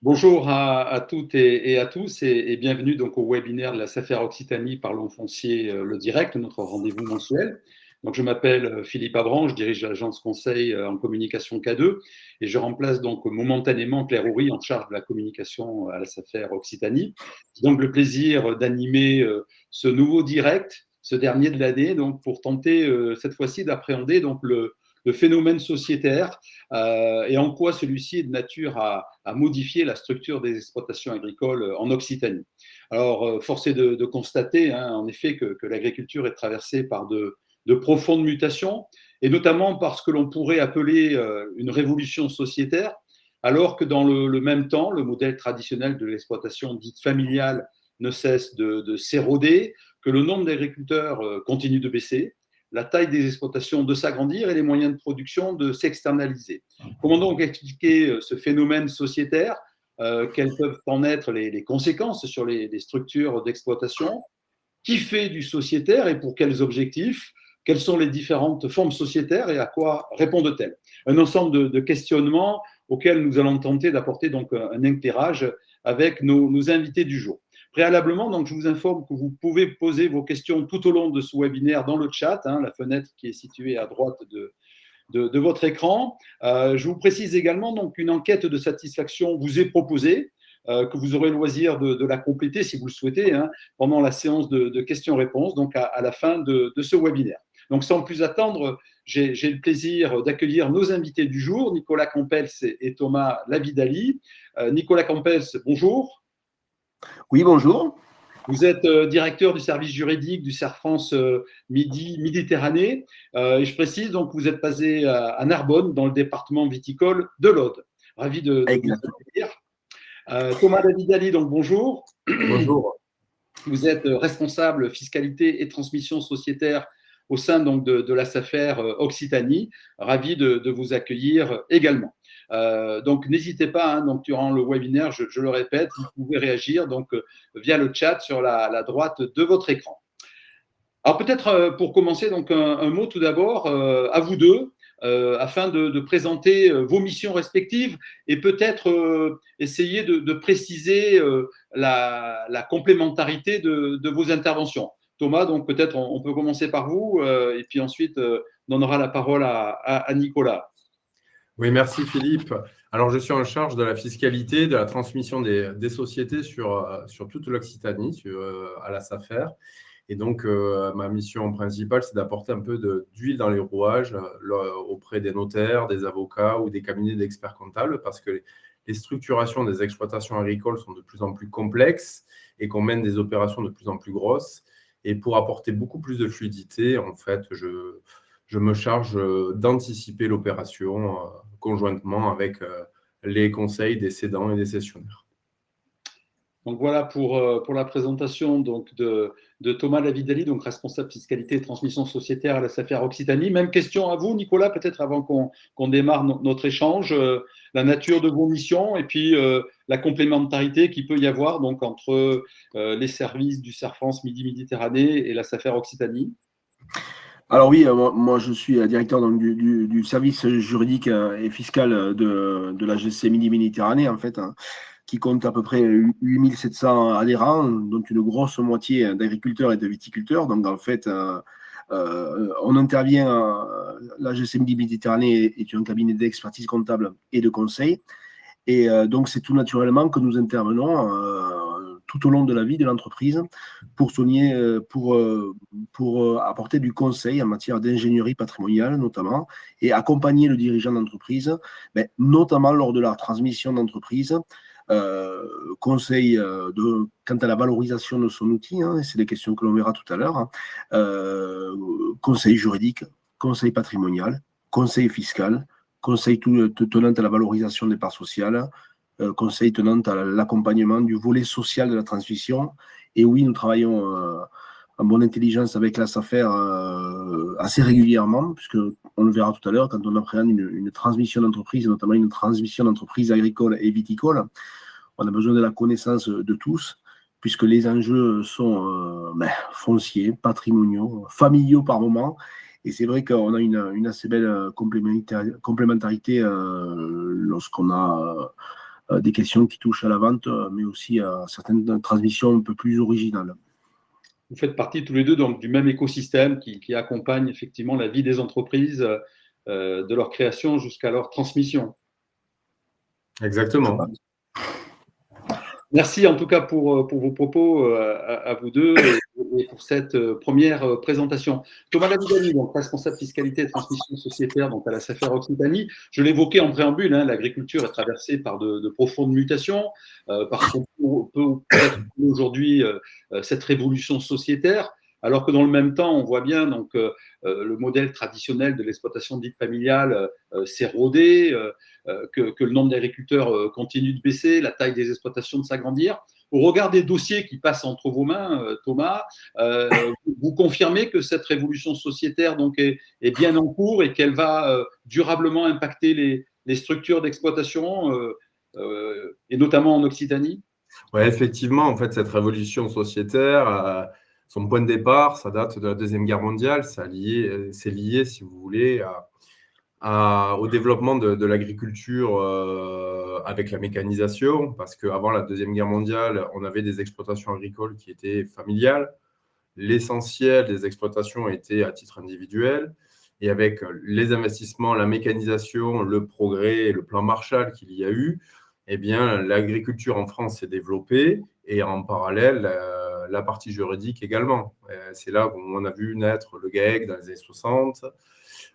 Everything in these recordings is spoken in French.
Bonjour à toutes et à tous et bienvenue donc au webinaire de la SAFER Occitanie Parlons Foncier, le direct, notre rendez-vous mensuel. Donc je m'appelle Philippe Abran, je dirige l'agence conseil en communication K2 et je remplace donc momentanément Claire Houry en charge de la communication à la SAFER Occitanie. J'ai donc le plaisir d'animer ce nouveau direct, ce dernier de l'année, donc pour tenter cette fois-ci d'appréhender donc le phénomène sociétaire et en quoi celui-ci est de nature à modifier la structure des exploitations agricoles en Occitanie. Alors, force est de constater, en effet, que l'agriculture est traversée par de profondes mutations, et notamment par ce que l'on pourrait appeler une révolution sociétaire, alors que dans le même temps, le modèle traditionnel de l'exploitation dite familiale ne cesse de s'éroder, que le nombre d'agriculteurs continue de baisser, la taille des exploitations de s'agrandir et les moyens de production de s'externaliser. Comment donc expliquer ce phénomène sociétaire? Quelles peuvent en être les conséquences sur les structures d'exploitation? Qui fait du sociétaire et pour quels objectifs? Quelles sont les différentes formes sociétaires et à quoi répondent-elles? Un ensemble de questionnements auxquels nous allons tenter d'apporter donc un éclairage avec nos invités du jour. Préalablement, donc, je vous informe que vous pouvez poser vos questions tout au long de ce webinaire dans le chat, la fenêtre qui est située à droite de votre écran. Je vous précise également donc une enquête de satisfaction vous est proposée, que vous aurez le loisir de la compléter si vous le souhaitez, pendant la séance de questions-réponses, donc à la fin de ce webinaire. Donc sans plus attendre, j'ai le plaisir d'accueillir nos invités du jour, Nicolas Campels et Thomas Lavidali. Nicolas Campels, bonjour. Oui, bonjour. Vous êtes directeur du service juridique du CERF France Midi-Méditerranée. Et je précise, donc, vous êtes basé à Narbonne, dans le département viticole de l'Aude. Ravi de vous accueillir. Thomas Lavidali, donc bonjour. Bonjour. Vous êtes responsable fiscalité et transmission sociétaire au sein donc, de la SAFER Occitanie. Ravi de vous accueillir également. Donc n'hésitez pas, donc durant le webinaire, je le répète, vous pouvez réagir donc via le chat sur la droite de votre écran. Alors peut-être pour commencer, donc un mot tout d'abord à vous deux, afin de présenter vos missions respectives et peut-être essayer de préciser la complémentarité de vos interventions. Thomas, donc peut-être on peut commencer par vous et puis ensuite on donnera la parole à Nicolas. Oui, merci Philippe. Alors, je suis en charge de la fiscalité, de la transmission des sociétés sur toute l'Occitanie, à la SAFER. Et donc, ma mission principale, c'est d'apporter un peu d'huile dans les rouages auprès des notaires, des avocats ou des cabinets d'experts comptables, parce que les structurations des exploitations agricoles sont de plus en plus complexes et qu'on mène des opérations de plus en plus grosses. Et pour apporter beaucoup plus de fluidité, en fait, je me charge d'anticiper l'opération conjointement avec les conseils des cédants et des cessionnaires. Donc voilà pour la présentation donc de Thomas Lavidali, donc responsable fiscalité et transmission sociétaire à la SAFER Occitanie. Même question à vous, Nicolas, peut-être avant qu'on démarre notre échange, la nature de vos missions et puis la complémentarité qu'il peut y avoir donc entre les services du CERF France Midi-Méditerranée et la SAFER Occitanie. Alors oui, moi je suis directeur donc, du service juridique et fiscal de la GC Midi-Méditerranée en fait, qui compte à peu près 8700 adhérents, dont une grosse moitié d'agriculteurs et de viticulteurs. Donc en fait, on intervient, la GC Midi-Méditerranée est un cabinet d'expertise comptable et de conseil. Et donc c'est tout naturellement que nous intervenons tout au long de la vie de l'entreprise pour apporter du conseil en matière d'ingénierie patrimoniale notamment et accompagner le dirigeant d'entreprise, notamment lors de la transmission d'entreprise, conseil quant à la valorisation de son outil, c'est des questions que l'on verra tout à l'heure, conseil juridique, conseil patrimonial, conseil fiscal, conseil tenant à la valorisation des parts sociales, conseil tenant à l'accompagnement du volet social de la transmission. Et oui, nous travaillons en bonne intelligence avec la SAFER assez régulièrement, puisqu'on le verra tout à l'heure, quand on appréhende une transmission d'entreprise, notamment une transmission d'entreprise agricole et viticole, on a besoin de la connaissance de tous, puisque les enjeux sont fonciers, patrimoniaux, familiaux par moment. Et c'est vrai qu'on a une assez belle complémentarité lorsqu'on a des questions qui touchent à la vente, mais aussi à certaines transmissions un peu plus originales. Vous faites partie tous les deux donc, du même écosystème qui accompagne effectivement la vie des entreprises de leur création jusqu'à leur transmission. Exactement. Merci en tout cas pour vos propos à vous deux et pour cette première présentation. Thomas Lavidani, donc responsable fiscalité et transmission sociétaire donc à la SAFER Occitanie. Je l'évoquais en préambule, hein, l'agriculture est traversée par de profondes mutations, parce qu'on peut peut-être aujourd'hui cette révolution sociétaire, alors que dans le même temps, on voit bien donc, le modèle traditionnel de l'exploitation dite familiale s'est rodé, que le nombre d'agriculteurs continue de baisser, la taille des exploitations de s'agrandir. Au regard des dossiers qui passent entre vos mains, Thomas, vous confirmez que cette révolution sociétaire donc, est bien en cours et qu'elle va durablement impacter les structures d'exploitation, et notamment en Occitanie? Oui, effectivement, en fait, cette révolution sociétaire, son point de départ, ça date de la Deuxième Guerre mondiale. C'est lié, si vous voulez, au développement de l'agriculture avec la mécanisation, parce qu'avant la Deuxième Guerre mondiale, on avait des exploitations agricoles qui étaient familiales. L'essentiel des exploitations était à titre individuel. Et avec les investissements, la mécanisation, le progrès, le plan Marshall qu'il y a eu, eh bien, l'agriculture en France s'est développée et en parallèle, la partie juridique également. C'est là où on a vu naître le GAEC dans les années 60,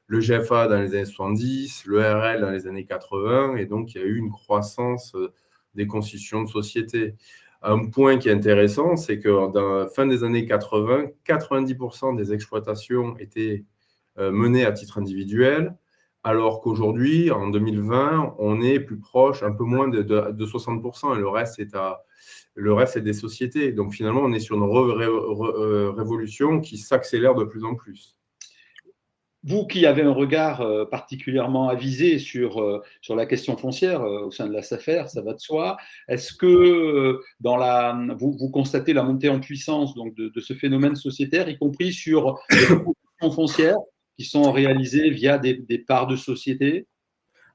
le GFA dans les années 70, le RL dans les années 80, et donc il y a eu une croissance des constitutions de société. Un point qui est intéressant, c'est que dans la fin des années 80, 90% des exploitations étaient menées à titre individuel, alors qu'aujourd'hui, en 2020, on est plus proche, un peu moins de 60%, et le reste est des sociétés. Donc finalement, on est sur une révolution qui s'accélère de plus en plus. Vous qui avez un regard particulièrement avisé sur la question foncière au sein de la SAFER, ça va de soi. Est-ce que vous constatez la montée en puissance donc, de ce phénomène sociétaire, y compris sur les transactions foncières qui sont réalisées via des parts de société?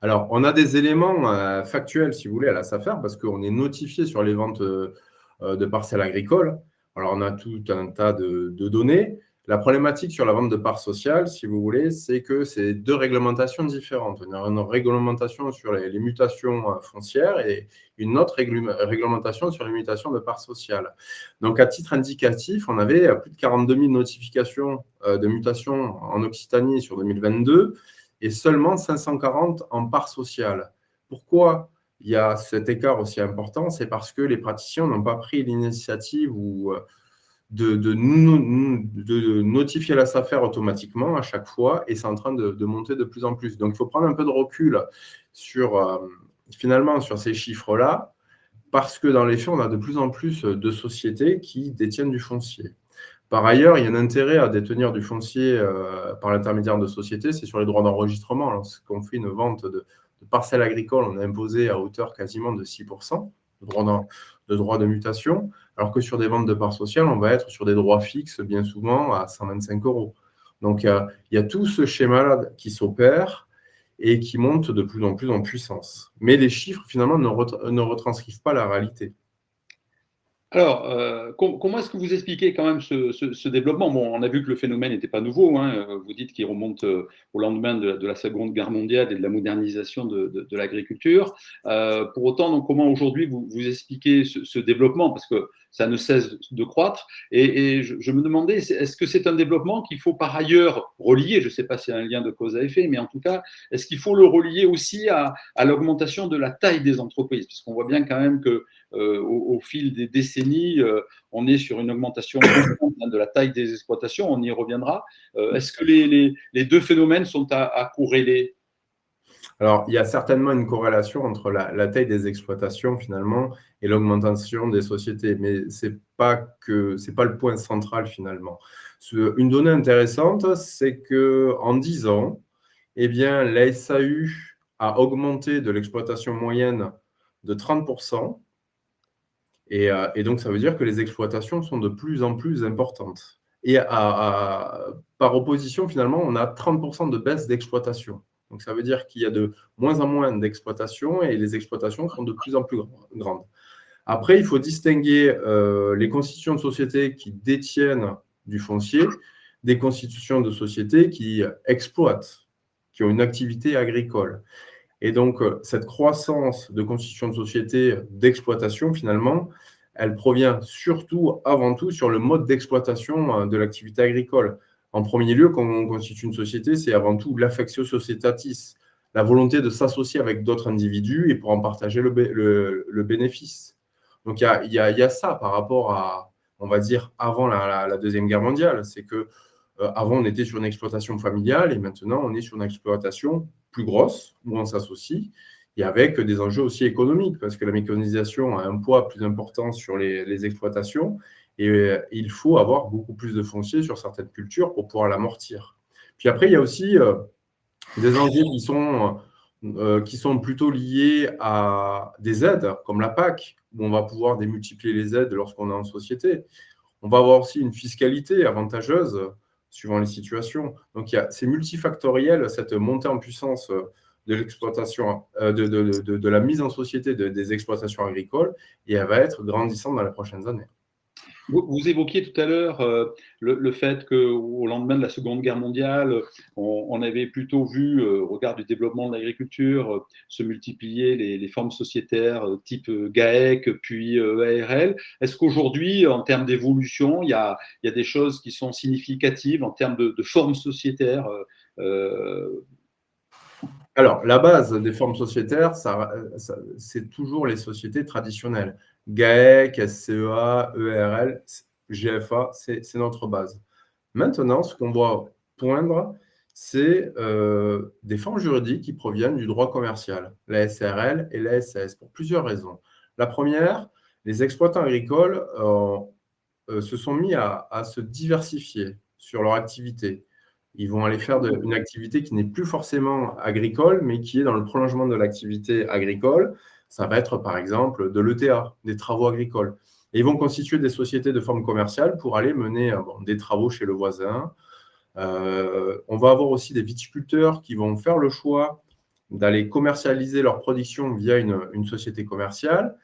Alors, on a des éléments factuels, si vous voulez, à la SAFER, parce qu'on est notifié sur les ventes de parcelles agricoles. Alors, on a tout un tas de données. La problématique sur la vente de parts sociales, si vous voulez, c'est que c'est deux réglementations différentes. On a une réglementation sur les mutations foncières et une autre réglementation sur les mutations de parts sociales. Donc, à titre indicatif, on avait plus de 42 000 notifications de mutations en Occitanie sur 2022 et seulement 540 en parts sociales. Pourquoi il y a cet écart aussi important? C'est parce que les praticiens n'ont pas pris l'initiative de notifier la SAFER automatiquement à chaque fois, et c'est en train de monter de plus en plus. Donc, il faut prendre un peu de recul finalement sur ces chiffres-là, parce que dans les faits, on a de plus en plus de sociétés qui détiennent du foncier. Par ailleurs, il y a un intérêt à détenir du foncier par l'intermédiaire de sociétés, c'est sur les droits d'enregistrement. Lorsqu'on fait une vente de parcelles agricoles, on est imposé à hauteur quasiment de 6% de droits de mutation, alors que sur des ventes de parts sociales, on va être sur des droits fixes, bien souvent à 125 €. Donc, il y a tout ce schéma-là qui s'opère et qui monte de plus en plus en puissance. Mais les chiffres, finalement, ne retranscrivent pas la réalité. Alors, comment est-ce que vous expliquez quand même ce développement? Bon, on a vu que le phénomène n'était pas nouveau, hein. Vous dites qu'il remonte au lendemain de la Seconde Guerre mondiale et de la modernisation de l'agriculture. Pour autant, donc, comment aujourd'hui vous expliquez ce développement? Parce que ça ne cesse de croître. Et je me demandais, est-ce que c'est un développement qu'il faut par ailleurs relier? Je ne sais pas s'il y a un lien de cause à effet, mais en tout cas, est-ce qu'il faut le relier aussi à l'augmentation de la taille des entreprises? Parce qu'on voit bien quand même que au fil des décennies, on est sur une augmentation constante de la taille des exploitations, on y reviendra. Est-ce que les deux phénomènes sont à corréler? Alors, il y a certainement une corrélation entre la taille des exploitations, finalement, et l'augmentation des sociétés, mais ce n'est pas le point central, finalement. Une donnée intéressante, c'est qu'en 10 ans, eh bien, la SAU a augmenté de l'exploitation moyenne de 30%. Et donc, ça veut dire que les exploitations sont de plus en plus importantes. Et par opposition, finalement, on a 30% de baisse d'exploitation. Donc, ça veut dire qu'il y a de moins en moins d'exploitations et les exploitations sont de plus en plus grandes. Après, il faut distinguer les constitutions de sociétés qui détiennent du foncier des constitutions de sociétés qui exploitent, qui ont une activité agricole. Et donc, cette croissance de constitutions de sociétés d'exploitation, finalement, elle provient surtout, avant tout, sur le mode d'exploitation de l'activité agricole. En premier lieu, quand on constitue une société, c'est avant tout l'affectio societatis, la volonté de s'associer avec d'autres individus et pour en partager le bénéfice. Donc, il y a ça par rapport à, on va dire, avant la Deuxième Guerre mondiale. C'est que avant, on était sur une exploitation familiale et maintenant, on est sur une exploitation plus grosse où on s'associe et avec des enjeux aussi économiques parce que la mécanisation a un poids plus important sur les exploitations et il faut avoir beaucoup plus de foncier sur certaines cultures pour pouvoir l'amortir. Puis après, il y a aussi des enjeux qui sont plutôt liés à des aides comme la PAC, où on va pouvoir démultiplier les aides lorsqu'on est en société. On va avoir aussi une fiscalité avantageuse suivant les situations. Donc, c'est multifactoriel, cette montée en puissance de l'exploitation, de la mise en société des exploitations agricoles, et elle va être grandissante dans les prochaines années. Vous évoquiez tout à l'heure le fait qu'au lendemain de la Seconde Guerre mondiale, on avait plutôt vu, au regard du développement de l'agriculture, se multiplier les formes sociétaires type GAEC, puis ARL. Est-ce qu'aujourd'hui, en termes d'évolution, il y a des choses qui sont significatives en termes de formes sociétaires Alors, la base des formes sociétaires, c'est toujours les sociétés traditionnelles. GAEC, SCEA, EARL, GFA, c'est notre base. Maintenant, ce qu'on doit poindre, c'est des formes juridiques qui proviennent du droit commercial, la SARL et la SAS, pour plusieurs raisons. La première, les exploitants agricoles se sont mis à se diversifier sur leur activité. Ils vont aller faire une activité qui n'est plus forcément agricole, mais qui est dans le prolongement de l'activité agricole. Ça va être, par exemple, de l'ETA, des travaux agricoles. Et ils vont constituer des sociétés de forme commerciale pour aller mener des travaux chez le voisin. On va avoir aussi des viticulteurs qui vont faire le choix d'aller commercialiser leur production via une société commerciale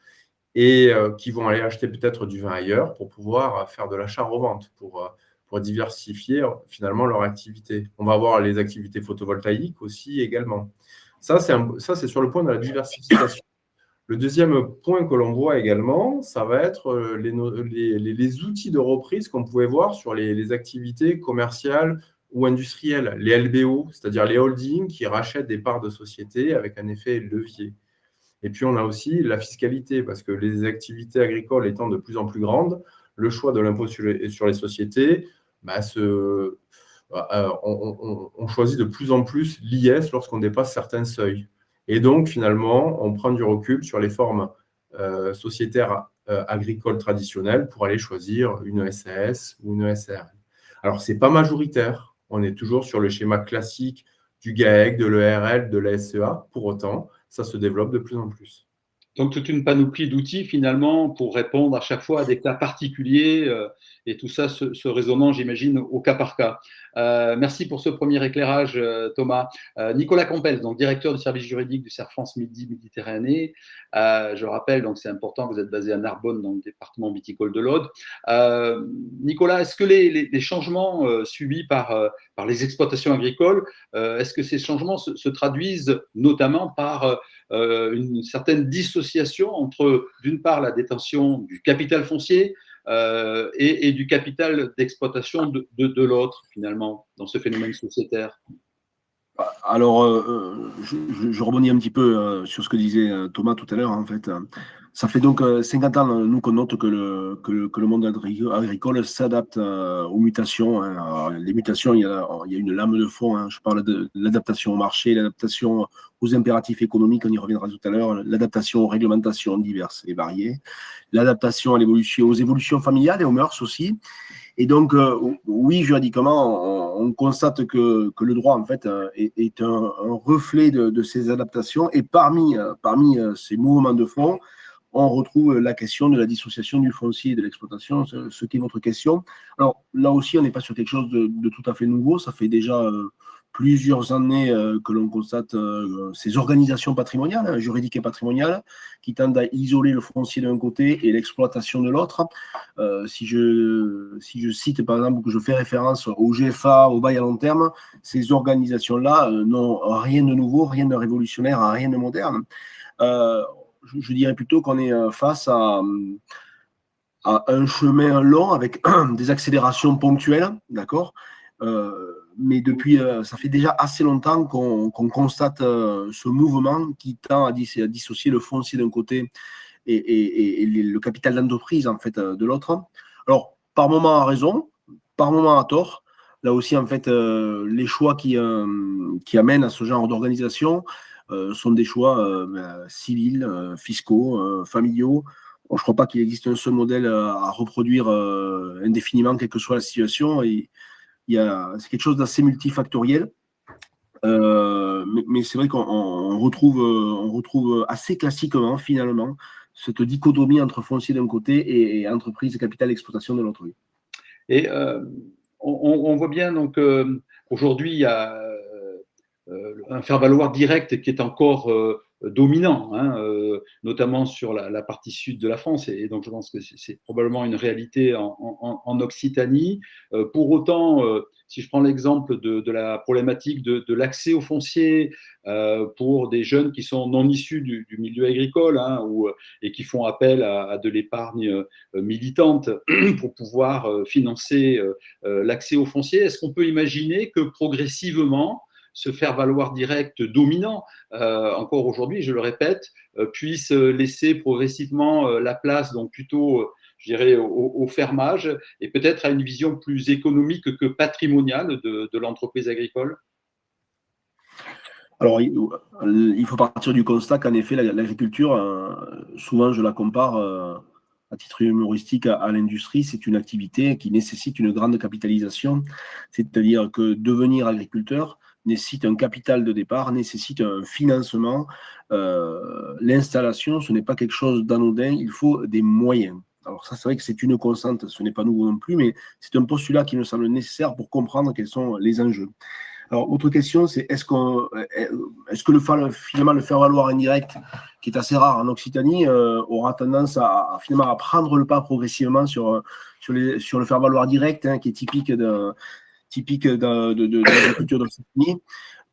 et qui vont aller acheter peut-être du vin ailleurs pour pouvoir faire de l'achat-revente, pour diversifier finalement leur activité. On va avoir les activités photovoltaïques aussi également. Ça, c'est sur le point de la diversification. Le deuxième point que l'on voit également, ça va être les outils de reprise qu'on pouvait voir sur les activités commerciales ou industrielles, les LBO, c'est-à-dire les holdings qui rachètent des parts de société avec un effet levier. Et puis, on a aussi la fiscalité, parce que les activités agricoles étant de plus en plus grandes, le choix de l'impôt sur les sociétés, on choisit de plus en plus l'IS lorsqu'on dépasse certains seuils. Et donc, finalement, on prend du recul sur les formes sociétaires agricoles traditionnelles pour aller choisir une SAS ou une SARL. Alors, ce n'est pas majoritaire. On est toujours sur le schéma classique du GAEC, de l'EARL, de la SEA. Pour autant, ça se développe de plus en plus. Donc, toute une panoplie d'outils, finalement, pour répondre à chaque fois à des cas particuliers et tout ça se raisonnant, j'imagine, au cas par cas. Merci pour ce premier éclairage, Thomas. Nicolas Campbell, donc directeur du service juridique du CERF France Midi-Méditerranée. Je rappelle, donc c'est important, vous êtes basé à Narbonne, dans le département viticole de l'Aude. Nicolas, est-ce que les changements subis par les exploitations agricoles, est-ce que ces changements se traduisent notamment par une certaine dissociation entre, d'une part, la détention du capital foncier et du capital d'exploitation de l'autre, finalement, dans ce phénomène sociétaire? Alors, je rebondis un petit peu sur ce que disait Thomas tout à l'heure. En fait, ça fait donc 50 ans, nous, qu'on note que le monde agricole s'adapte aux mutations. Alors, les mutations, il y a une lame de fond. Je parle de l'adaptation au marché, l'adaptation aux impératifs économiques, on y reviendra tout à l'heure, l'adaptation aux réglementations diverses et variées, l'adaptation aux évolutions familiales et aux mœurs aussi. Et donc, oui, juridiquement, on constate que le droit, en fait, est un reflet de ces adaptations. Et parmi ces mouvements de fond, on retrouve la question de la dissociation du foncier et de l'exploitation, ce qui est notre question. Alors, là aussi, on n'est pas sur quelque chose de tout à fait nouveau. Ça fait déjà plusieurs années que l'on constate ces organisations patrimoniales, juridiques et patrimoniales, qui tendent à isoler le foncier d'un côté et l'exploitation de l'autre. Si je cite par exemple, que je fais référence au GFA, au bail à long terme, ces organisations-là n'ont rien de nouveau, rien de révolutionnaire, rien de moderne. Je dirais plutôt qu'on est face à un chemin long avec des accélérations ponctuelles, d'accord, mais depuis, ça fait déjà assez longtemps qu'on constate ce mouvement qui tend à dissocier le foncier d'un côté et le capital d'entreprise en fait de l'autre. Alors, par moment à raison, par moment à tort. Là aussi, en fait, les choix qui amènent à ce genre d'organisation sont des choix civils, fiscaux, familiaux. Bon, je ne crois pas qu'il existe un seul modèle à reproduire indéfiniment, quelle que soit la situation. Et c'est quelque chose d'assez multifactoriel. Mais c'est vrai qu'on retrouve assez classiquement, finalement, cette dichotomie entre foncier d'un côté et entreprise, capital, exploitation de l'autre. Et on voit bien, donc, aujourd'hui, il y a un faire-valoir direct qui est encore dominant, hein, notamment sur la partie sud de la France. Et donc, je pense que c'est probablement une réalité en Occitanie. Pour autant, si je prends l'exemple de la problématique de l'accès au foncier pour des jeunes qui sont non issus du milieu agricole, hein, et qui font appel à de l'épargne militante pour pouvoir financer l'accès au foncier, est-ce qu'on peut imaginer que progressivement, ce faire-valoir direct dominant, encore aujourd'hui, je le répète, puisse laisser progressivement la place, donc plutôt, je dirais, au fermage et peut-être à une vision plus économique que patrimoniale de l'entreprise agricole? Alors, il faut partir du constat qu'en effet, l'agriculture, souvent je la compare à titre humoristique à l'industrie, c'est une activité qui nécessite une grande capitalisation, c'est-à-dire que devenir agriculteur nécessite un capital de départ, nécessite un financement. L'installation, ce n'est pas quelque chose d'anodin, il faut des moyens. Alors ça, c'est vrai que c'est une constante, ce n'est pas nouveau non plus, mais c'est un postulat qui me semble nécessaire pour comprendre quels sont les enjeux. Alors, autre question, c'est est-ce que finalement le faire-valoir indirect, qui est assez rare en Occitanie, aura tendance à finalement à prendre le pas progressivement sur le faire-valoir direct, hein, qui est typique de l'agriculture d'Occitanie.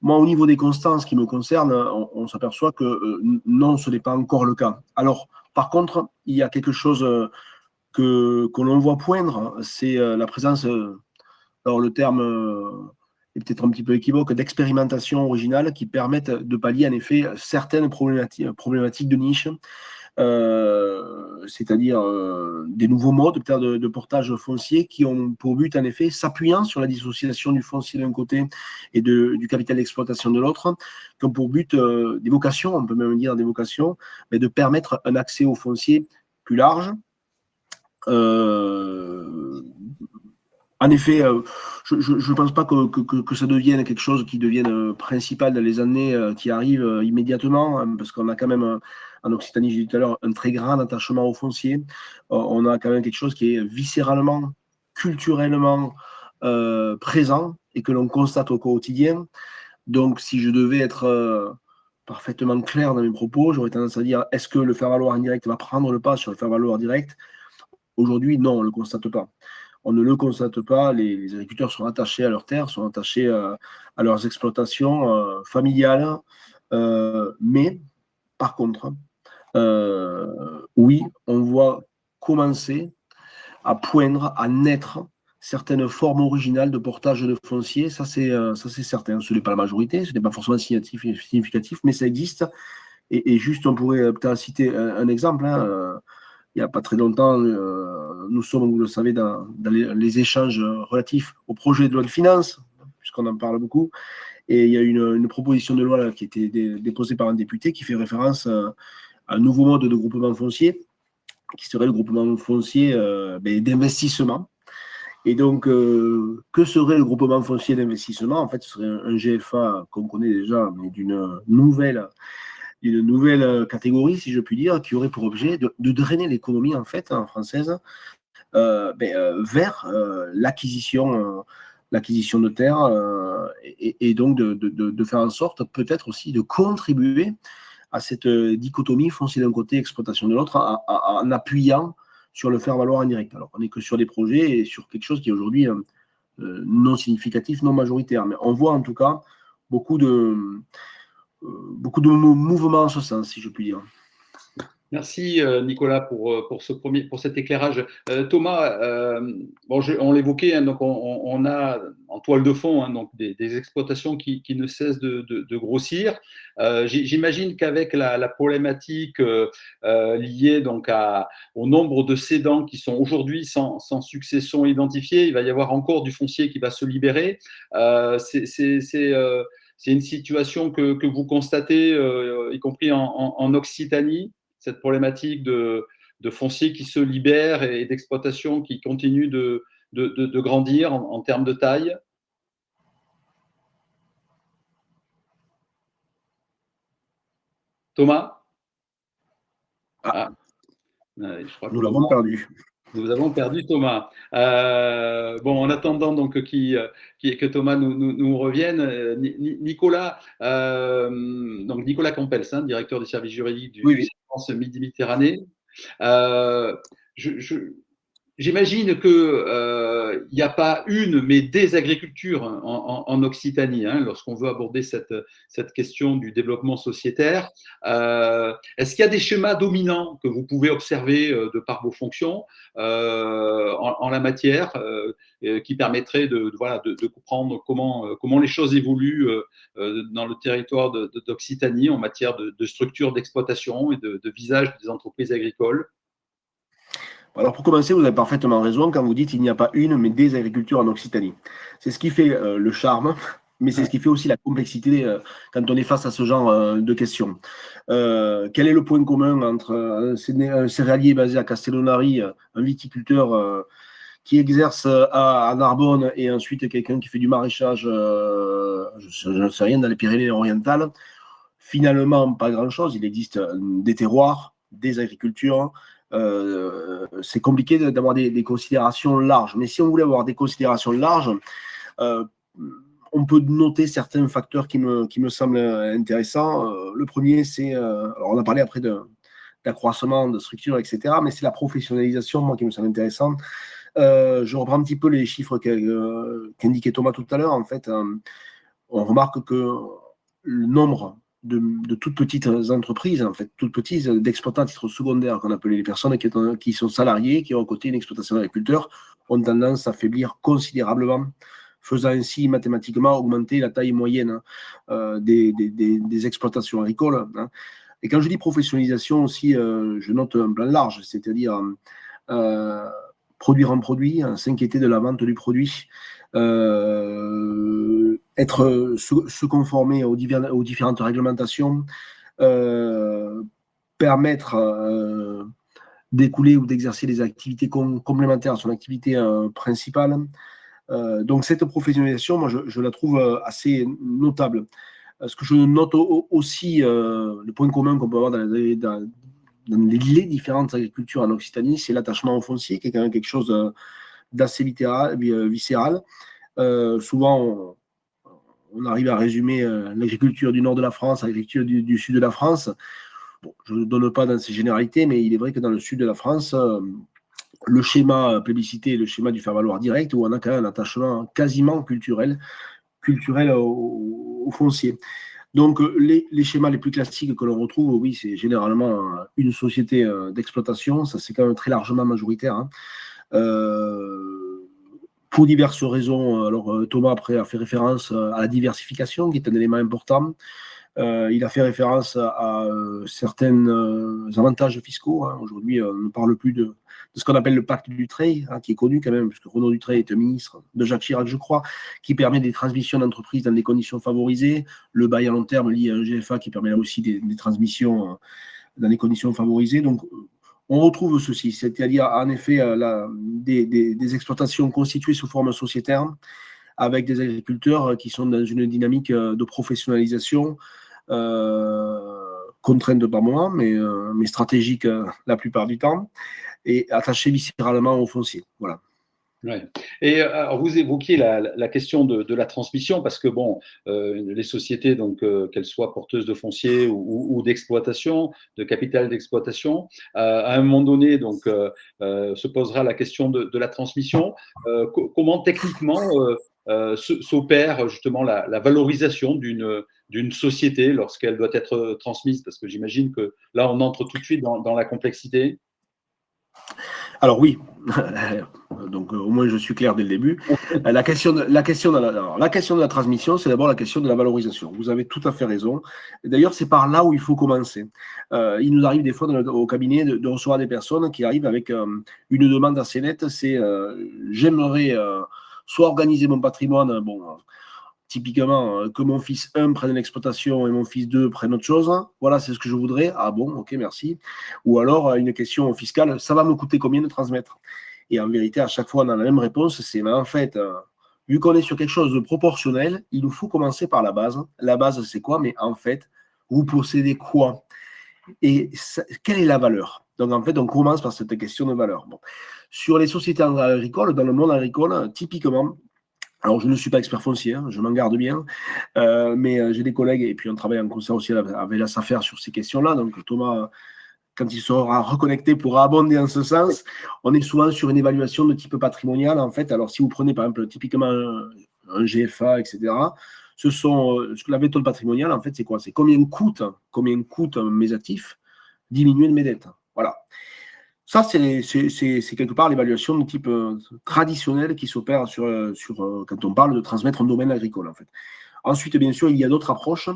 Moi, au niveau des constances qui me concernent, on s'aperçoit que non, ce n'est pas encore le cas. Alors, par contre, il y a quelque chose que l'on voit poindre, c'est la présence, alors le terme est peut-être un petit peu équivoque, d'expérimentation originale qui permettent de pallier en effet certaines problématiques de niche, c'est-à-dire des nouveaux modes peut-être de portage foncier qui ont pour but en effet, s'appuyant sur la dissociation du foncier d'un côté et du capital d'exploitation de l'autre, qui ont pour but des vocations, on peut même dire des vocations, mais de permettre un accès au foncier plus large. En effet, je ne pense pas que ça devienne quelque chose qui devienne principal dans les années qui arrivent immédiatement, hein, parce qu'on a quand même, en Occitanie, j'ai dit tout à l'heure, un très grand attachement au foncier. On a quand même quelque chose qui est viscéralement, culturellement présent et que l'on constate au quotidien. Donc, si je devais être parfaitement clair dans mes propos, j'aurais tendance à dire, est-ce que le faire-valoir indirect va prendre le pas sur le faire-valoir direct? Aujourd'hui, non, on ne le constate pas. On ne le constate pas, les agriculteurs sont attachés à leurs terres, sont attachés à leurs exploitations familiales, mais par contre, oui, on voit commencer à poindre, à naître certaines formes originales de portage de foncier, ça c'est certain. Ce n'est pas la majorité, ce n'est pas forcément significatif, mais ça existe. Et juste, on pourrait peut-être citer un exemple, hein, il n'y a pas très longtemps, nous sommes, vous le savez, dans les échanges relatifs au projet de loi de finances, puisqu'on en parle beaucoup, et il y a une proposition de loi là, qui a été déposée par un député qui fait référence à un nouveau mode de groupement foncier, qui serait le groupement foncier d'investissement. Et donc, que serait le groupement foncier d'investissement? En fait, ce serait un GFA qu'on connaît déjà, mais d'une nouvelle catégorie, si je puis dire, qui aurait pour objet de drainer l'économie en fait française vers l'acquisition de terres et donc de faire en sorte peut-être aussi de contribuer à cette dichotomie foncier d'un côté, exploitation de l'autre, en appuyant sur le faire-valoir indirect. Alors, on n'est que sur des projets et sur quelque chose qui est aujourd'hui non significatif, non majoritaire. Mais on voit en tout cas beaucoup de mouvements en ce sens, si je puis dire. Merci Nicolas pour cet éclairage. Thomas, on l'évoquait, hein, donc on a en toile de fond, hein, donc des exploitations qui ne cessent de grossir. J'imagine qu'avec la problématique liée donc au nombre de cédants qui sont aujourd'hui sans succession identifiée, il va y avoir encore du foncier qui va se libérer. C'est une situation que vous constatez, y compris en Occitanie, cette problématique de foncier qui se libère et d'exploitation qui continue de grandir en termes de taille? Thomas? Je crois que nous l'avons perdu. Nous avons perdu Thomas. En attendant donc que Thomas nous revienne, Nicolas, donc Nicolas Campels, hein, directeur du service juridique du France Midi-Méditerranée. J'imagine qu'il n'y a pas une, mais des agricultures en Occitanie, hein, lorsqu'on veut aborder cette question du développement sociétaire. Est-ce qu'il y a des schémas dominants que vous pouvez observer de par vos fonctions en la matière qui permettraient de comprendre comment les choses évoluent dans le territoire d'Occitanie en matière de structure d'exploitation et de visage des entreprises agricoles? Alors pour commencer, vous avez parfaitement raison quand vous dites qu'il n'y a pas une, mais des agricultures en Occitanie. C'est ce qui fait le charme, mais c'est ce qui fait aussi la complexité quand on est face à ce genre de questions. Quel est le point commun entre un céréalier basé à Castellonari, un viticulteur qui exerce à Narbonne et ensuite quelqu'un qui fait du maraîchage, je ne sais rien, dans les Pyrénées-Orientales? Finalement, pas grand-chose. Il existe des terroirs, des agricultures. C'est compliqué d'avoir des considérations larges. Mais si on voulait avoir des considérations larges, on peut noter certains facteurs qui me semblent intéressants. Le premier, c'est, alors on a parlé après d'accroissement de structure, etc., mais c'est la professionnalisation, moi, qui me semble intéressante. Je reprends un petit peu les chiffres qu'indiquait Thomas tout à l'heure. En fait, on remarque que le nombre de toutes petites entreprises, en fait, toutes petites, d'exploitants à titre secondaire, qu'on appelait les personnes qui sont salariées, qui ont à côté une exploitation d'agriculteurs, ont tendance à faiblir considérablement, faisant ainsi mathématiquement augmenter la taille moyenne des exploitations agricoles. Hein. Et quand je dis professionnalisation aussi, je note un plan large, c'est-à-dire produire un produit, s'inquiéter de la vente du produit, se conformer aux différentes réglementations, permettre d'écouler ou d'exercer des activités complémentaires à son activité principale. Donc cette professionnalisation, moi je la trouve assez notable. Ce que je note aussi, le point commun qu'on peut avoir dans les différentes agricultures en Occitanie, c'est l'attachement au foncier, qui est quand même quelque chose d'assez viscéral. Souvent, on arrive à résumer l'agriculture du nord de la France, l'agriculture du sud de la France. Bon, je ne donne pas dans ces généralités, mais il est vrai que dans le sud de la France, le schéma plébiscité est le schéma du faire-valoir direct, où on a quand même un attachement quasiment culturel au foncier. Donc, les schémas les plus classiques que l'on retrouve, oui, c'est généralement une société d'exploitation. Ça, c'est quand même très largement majoritaire. Hein. Pour diverses raisons. Alors, Thomas, après, a fait référence à la diversification, qui est un élément important. Il a fait référence à certains avantages fiscaux. Hein. Aujourd'hui, on ne parle plus de ce qu'on appelle le pacte Dutreil, hein, qui est connu quand même, puisque Renaud Dutreil est un ministre de Jacques Chirac, je crois, qui permet des transmissions d'entreprises dans des conditions favorisées. Le bail à long terme lié à un GFA qui permet là aussi des transmissions dans des conditions favorisées. Donc, on retrouve ceci, c'est-à-dire en effet des exploitations constituées sous forme sociétaire, avec des agriculteurs qui sont dans une dynamique de professionnalisation, contrainte par moment, mais stratégique la plupart du temps, et attachés viscéralement au foncier. Voilà. Ouais. Et alors vous évoquiez la question de la transmission parce que bon, les sociétés donc qu'elles soient porteuses de foncier ou d'exploitation, de capital d'exploitation, à un moment donné donc se posera la question de la transmission. Comment techniquement s'opère justement la valorisation d'une société lorsqu'elle doit être transmise? Parce que j'imagine que là on entre tout de suite dans la complexité. Alors oui, donc au moins je suis clair dès le début. La question de la transmission, c'est d'abord la question de la valorisation. Vous avez tout à fait raison. D'ailleurs, c'est par là où il faut commencer. Il nous arrive des fois au cabinet de recevoir des personnes qui arrivent avec une demande assez nette, c'est j'aimerais soit organiser mon patrimoine, bon, typiquement, que mon fils 1 prenne l'exploitation et mon fils 2 prenne autre chose. Voilà, c'est ce que je voudrais. Ah bon, ok, merci. Ou alors, une question fiscale, ça va me coûter combien de transmettre? Et en vérité, à chaque fois, on a la même réponse, c'est, mais en fait, vu qu'on est sur quelque chose de proportionnel, il nous faut commencer par la base. La base, c'est quoi? Mais en fait, vous possédez quoi? Et quelle est la valeur? Donc, en fait, on commence par cette question de valeur. Bon. Sur les sociétés agricoles, dans le monde agricole, typiquement, alors, je ne suis pas expert foncier, hein, je m'en garde bien, mais j'ai des collègues, et puis on travaille en concert aussi avec la SAFER sur ces questions-là. Donc, Thomas, quand il sera reconnecté, pourra abonder en ce sens. On est souvent sur une évaluation de type patrimonial, en fait. Alors, si vous prenez, par exemple, typiquement un GFA, etc., ce que la méthode patrimoniale, en fait, c'est quoi? C'est combien coûtent mes actifs diminuer de mes dettes. Voilà. Ça, c'est quelque part l'évaluation de type traditionnel qui s'opère quand on parle de transmettre un domaine agricole, en fait. Ensuite, bien sûr, il y a d'autres approches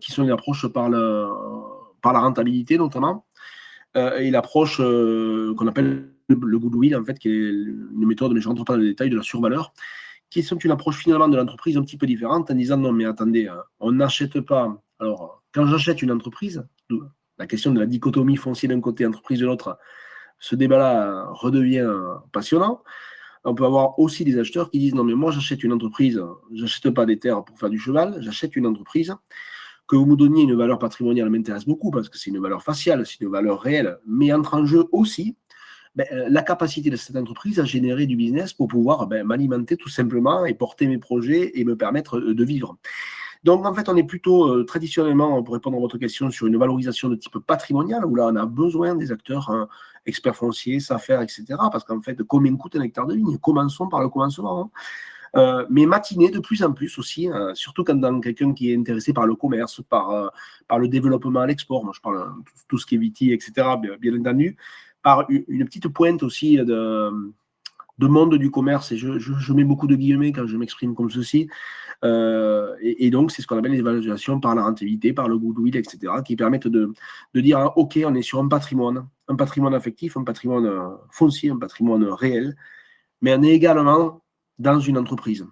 qui sont les approches par la rentabilité, notamment, et l'approche qu'on appelle le goodwill, en fait, qui est une méthode, mais je ne rentre pas dans les détails, de la survaleur, qui sont une approche finalement de l'entreprise un petit peu différente en disant non, mais attendez, on n'achète pas. Alors, quand j'achète une entreprise, la question de la dichotomie foncier d'un côté, entreprise de l'autre, ce débat-là redevient passionnant. On peut avoir aussi des acheteurs qui disent non, mais moi j'achète une entreprise, j'achète pas des terres pour faire du cheval, j'achète une entreprise. Que vous me donniez une valeur patrimoniale m'intéresse beaucoup parce que c'est une valeur faciale, c'est une valeur réelle, mais entre en jeu aussi la capacité de cette entreprise à générer du business pour pouvoir m'alimenter tout simplement et porter mes projets et me permettre de vivre. Donc, en fait, on est plutôt traditionnellement, pour répondre à votre question, sur une valorisation de type patrimonial, où là, on a besoin des acteurs experts fonciers, SAFER, etc. Parce qu'en fait, combien coûte un hectare de vigne? Commençons par le commencement. Mais matinée de plus en plus aussi, surtout quand dans quelqu'un qui est intéressé par le commerce, par le développement à l'export, moi je parle de tout ce qui est viti, etc., bien entendu, par une petite pointe aussi de monde du commerce, et je mets beaucoup de guillemets quand je m'exprime comme ceci, et donc c'est ce qu'on appelle les évaluations par la rentabilité, par le goodwill, etc., qui permettent de dire, ok, on est sur un patrimoine affectif, un patrimoine foncier, un patrimoine réel, mais on est également dans une entreprise.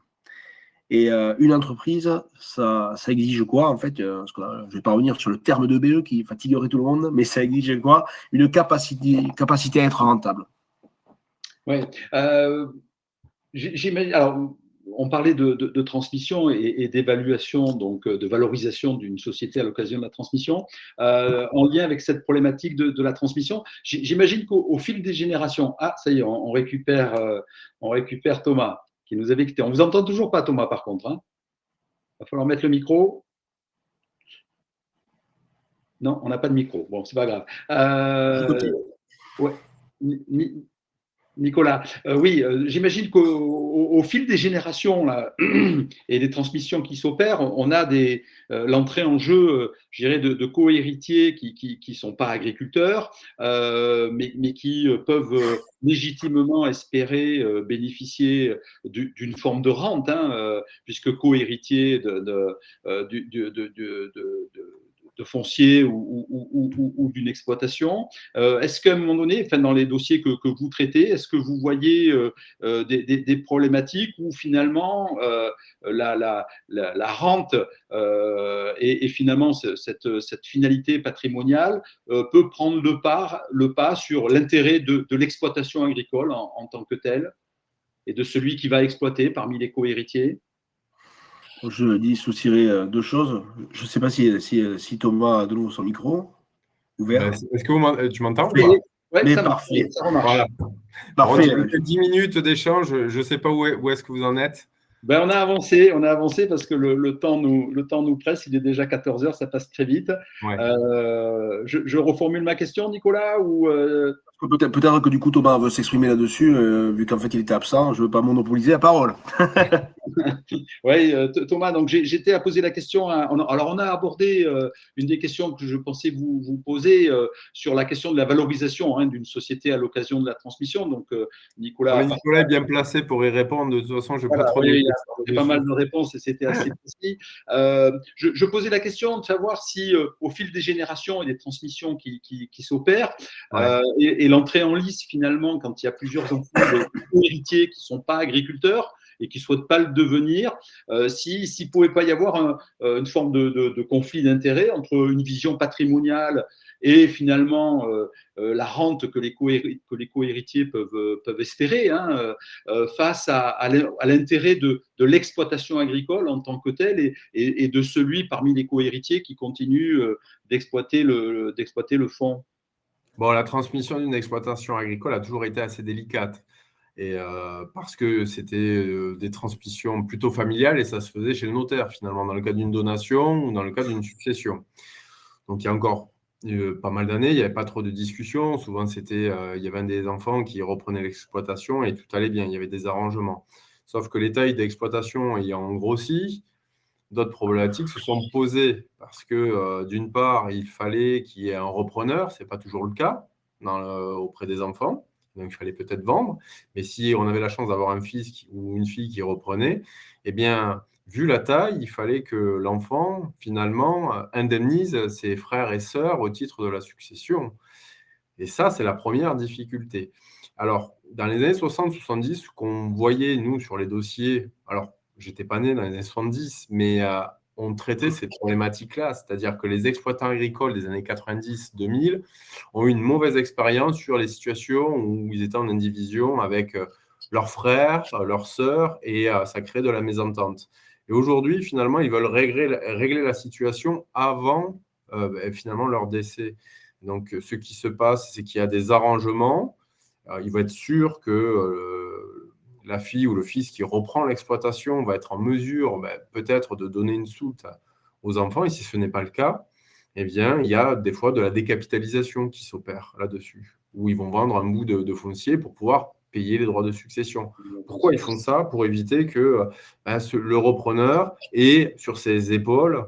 Et une entreprise, ça exige quoi, en fait, je ne vais pas revenir sur le terme de BE qui fatiguerait tout le monde, mais ça exige quoi? Une capacité à être rentable. Oui. Alors, on parlait de transmission et d'évaluation, donc de valorisation d'une société à l'occasion de la transmission. En lien avec cette problématique de la transmission, j'imagine qu'au fil des générations, ça y est, on récupère Thomas, qui nous avait quittés. On ne vous entend toujours pas, Thomas, par contre. Il va falloir mettre le micro. Non, on n'a pas de micro. Bon, c'est pas grave. Ouais. Nicolas, oui, j'imagine qu'au fil des générations là, et des transmissions qui s'opèrent, on a l'entrée en jeu, je dirais, de co-héritiers qui ne sont pas agriculteurs, mais qui peuvent légitimement espérer bénéficier d'une forme de rente, puisque co-héritier de foncier ou d'une exploitation. Est-ce qu'à un moment donné, dans les dossiers que vous traitez, est-ce que vous voyez des problématiques où finalement la rente et finalement cette finalité patrimoniale peut prendre le pas sur l'intérêt de l'exploitation agricole en tant que telle et de celui qui va exploiter parmi les co-héritiers? Je dissocierai deux choses. Je ne sais pas si Thomas a de nouveau son micro ouvert. Est-ce que tu m'entends ou pas? Ouais, Mais ça marche. parfait. Ça remarche. Voilà. Parfait. On a eu 10 minutes d'échange. Je ne sais pas où est-ce que vous en êtes. Ben, on a avancé parce que le temps nous presse. Il est déjà 14 heures, ça passe très vite. Ouais. Je reformule ma question, Nicolas, ou Peut-être que du coup Thomas veut s'exprimer là-dessus, vu qu'en fait il était absent. Je ne veux pas monopoliser la parole. Oui, Thomas, donc j'étais à poser la question. Alors, on a abordé une des questions que je pensais vous poser sur la question de la valorisation d'une société à l'occasion de la transmission. Donc, Nicolas. Nicolas est bien placé pour y répondre. De toute façon, je ne vais pas Voilà, trop oui, il y a pas dessus. mal de réponses et c'était assez précis. Je posais la question de savoir si, au fil des générations et des transmissions qui s'opèrent, Ouais. et l'entrée en lice finalement, quand il y a plusieurs enfants de héritiers qui ne sont pas agriculteurs et qui ne souhaitent pas le devenir, s'il ne pouvait pas y avoir une forme de conflit d'intérêts entre une vision patrimoniale et finalement la rente que les co-héritiers peuvent espérer, face à l'intérêt de l'exploitation agricole en tant que telle et de celui parmi les co-héritiers qui continue d'exploiter le fonds. Bon, la transmission d'une exploitation agricole a toujours été assez délicate. Et parce que c'était des transmissions plutôt familiales et ça se faisait chez le notaire, finalement, dans le cas d'une donation ou dans le cas d'une succession. Donc, il y a encore pas mal d'années, il n'y avait pas trop de discussions. Souvent, il y avait un des enfants qui reprenait l'exploitation et tout allait bien, il y avait des arrangements. Sauf que les tailles d'exploitation ayant grossi, d'autres problématiques se sont posées parce que, d'une part, il fallait qu'il y ait un repreneur, ce n'est pas toujours le cas auprès des enfants. Donc, il fallait peut-être vendre. Mais si on avait la chance d'avoir un fils ou une fille qui reprenait, eh bien, vu la taille, il fallait que l'enfant, finalement, indemnise ses frères et sœurs au titre de la succession. Et ça, c'est la première difficulté. Alors, dans les années 60-70, ce qu'on voyait, nous, sur les dossiers, alors, j'étais pas né dans les années 70, mais on traitait ces problématiques-là, c'est-à-dire que les exploitants agricoles des années 90-2000 ont eu une mauvaise expérience sur les situations où ils étaient en indivision avec leurs frères, leurs sœurs, et ça crée de la mésentente. Et aujourd'hui, finalement, ils veulent régler la situation avant, finalement, leur décès. Donc, ce qui se passe, c'est qu'il y a des arrangements. Il va être sûr que la fille ou le fils qui reprend l'exploitation va être en mesure peut-être de donner une soute aux enfants. Et si ce n'est pas le cas, eh bien, il y a des fois de la décapitalisation qui s'opère là-dessus, où ils vont vendre un bout de foncier pour pouvoir payer les droits de succession. Pourquoi ils font ça? Pour éviter que le repreneur ait sur ses épaules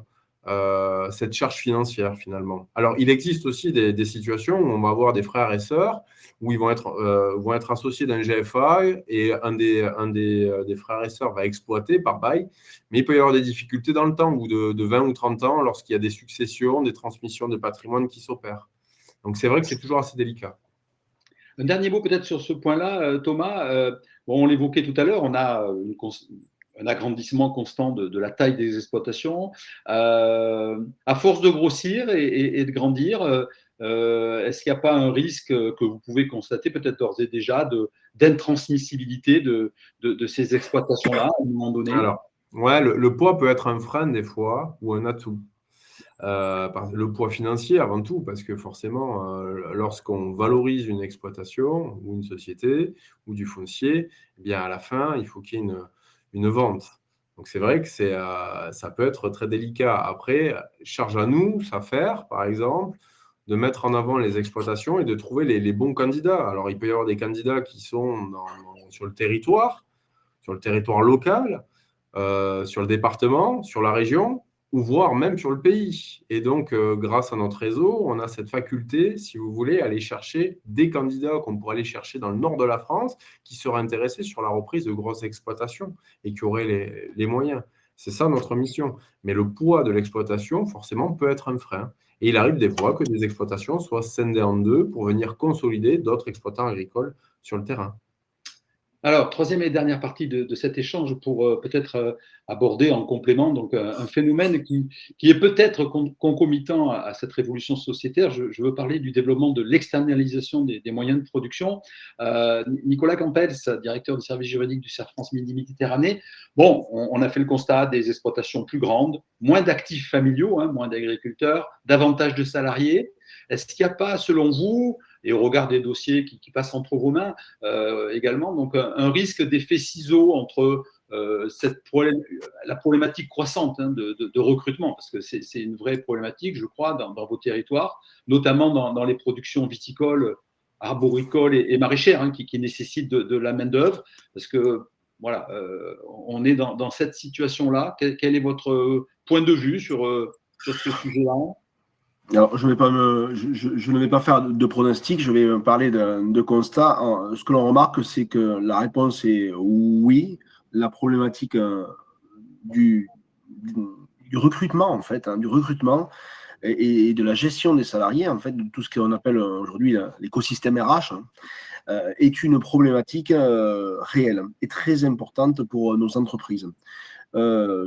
cette charge financière finalement. Alors, il existe aussi des situations où on va avoir des frères et sœurs où ils vont être associés d'un GFA et un des frères et sœurs va exploiter par bail, mais il peut y avoir des difficultés dans le temps, au bout de 20 ou 30 ans, lorsqu'il y a des successions, des transmissions de patrimoine qui s'opèrent. Donc, c'est vrai que c'est toujours assez délicat. Un dernier mot peut-être sur ce point-là, Thomas. Bon, on l'évoquait tout à l'heure, on a un agrandissement constant de la taille des exploitations. À force de grossir et de grandir, est-ce qu'il n'y a pas un risque que vous pouvez constater peut-être d'ores et déjà d'intransmissibilité de ces exploitations-là à un moment donné? Alors, ouais, le poids peut être un frein des fois ou un atout. Le poids financier avant tout, parce que forcément, lorsqu'on valorise une exploitation ou une société ou du foncier, eh bien à la fin, il faut qu'il y ait une vente. Donc c'est vrai que ça peut être très délicat. Après, charge à nous, SAFER, par exemple, de mettre en avant les exploitations et de trouver les bons candidats. Alors il peut y avoir des candidats qui sont sur le territoire local, sur le département, sur la région, ou voire même sur le pays. Et donc, grâce à notre réseau, on a cette faculté, si vous voulez, aller chercher des candidats qu'on pourrait aller chercher dans le nord de la France qui seraient intéressés sur la reprise de grosses exploitations et qui auraient les moyens. C'est ça notre mission. Mais le poids de l'exploitation, forcément, peut être un frein. Et il arrive des fois que des exploitations soient scindées en deux pour venir consolider d'autres exploitants agricoles sur le terrain. Alors, troisième et dernière partie de cet échange pour peut-être aborder en complément donc, un phénomène qui est peut-être concomitant à cette révolution sociétaire. Je veux parler du développement de l'externalisation des moyens de production. Nicolas Campels, directeur du service juridique du CERF France Midi-Méditerranée. Bon, on a fait le constat des exploitations plus grandes, moins d'actifs familiaux, moins d'agriculteurs, davantage de salariés. Est-ce qu'il n'y a pas, selon vous, et au regard des dossiers qui passent entre vos mains également. Donc, un risque d'effet ciseau entre la problématique croissante de recrutement, parce que c'est une vraie problématique, je crois, dans vos territoires, notamment dans les productions viticoles, arboricoles et maraîchères, qui nécessitent de la main-d'œuvre, parce que voilà, on est dans cette situation-là. Quel est votre point de vue sur ce sujet-là? Alors, je ne vais pas faire de pronostic, je vais parler de constat. Ce que l'on remarque, c'est que la réponse est oui. La problématique du recrutement, en fait, du recrutement et de la gestion des salariés, en fait, de tout ce qu'on appelle aujourd'hui l'écosystème RH, est une problématique réelle et très importante pour nos entreprises.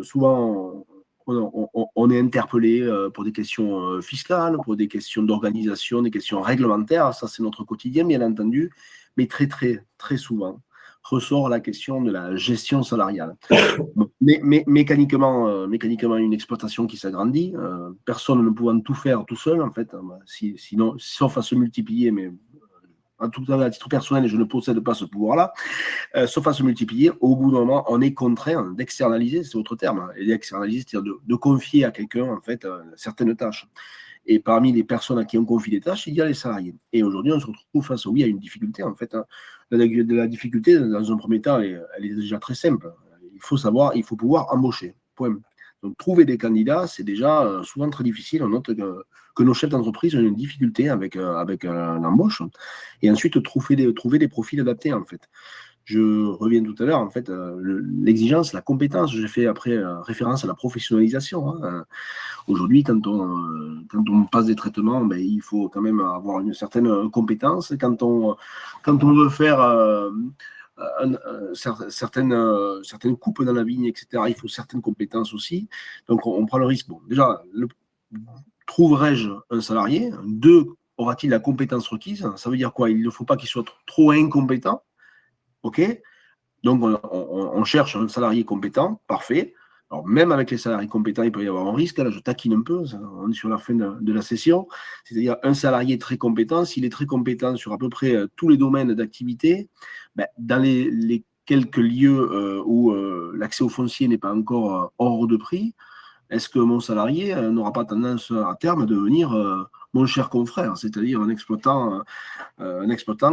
Souvent, on est interpellé pour des questions fiscales, pour des questions d'organisation, des questions réglementaires. Ça, c'est notre quotidien, bien entendu. Mais très, très, très souvent, ressort la question de la gestion salariale. Mais mécaniquement, une exploitation qui s'agrandit, personne ne pouvant tout faire tout seul, en fait, sinon, sauf à se multiplier, mais en tout cas, à titre personnel, je ne possède pas ce pouvoir-là, sauf à se multiplier, au bout d'un moment, on est contraint d'externaliser, c'est autre terme, et d'externaliser, c'est-à-dire de confier à quelqu'un, en fait, certaines tâches. Et parmi les personnes à qui on confie des tâches, il y a les salariés. Et aujourd'hui, on se retrouve face, oui, à une difficulté, en fait. La difficulté, dans un premier temps, elle est déjà très simple. Il faut pouvoir embaucher, point. Donc, trouver des candidats, c'est déjà souvent très difficile. On note que nos chefs d'entreprise ont une difficulté avec l'embauche. Et ensuite, trouver des profils adaptés, en fait. Je reviens tout à l'heure, en fait, l'exigence, la compétence, j'ai fait après référence à la professionnalisation. Aujourd'hui, quand on passe des traitements, ben, il faut quand même avoir une certaine compétence. Quand on veut faire certaines coupes dans la vigne, etc., il faut certaines compétences aussi. Donc, on prend le risque. Bon, déjà, trouverai-je un salarié? 2, aura-t-il la compétence requise? Ça veut dire quoi? Il ne faut pas qu'il soit trop incompétent. OK? Donc, on cherche un salarié compétent, parfait. Alors, même avec les salariés compétents, il peut y avoir un risque. Là, je taquine un peu, on est sur la fin de la session. C'est-à-dire, un salarié très compétent, s'il est très compétent sur à peu près tous les domaines d'activité, ben, dans les quelques lieux où l'accès au foncier n'est pas encore hors de prix, est-ce que mon salarié n'aura pas tendance à terme à devenir mon cher confrère, c'est-à-dire un exploitant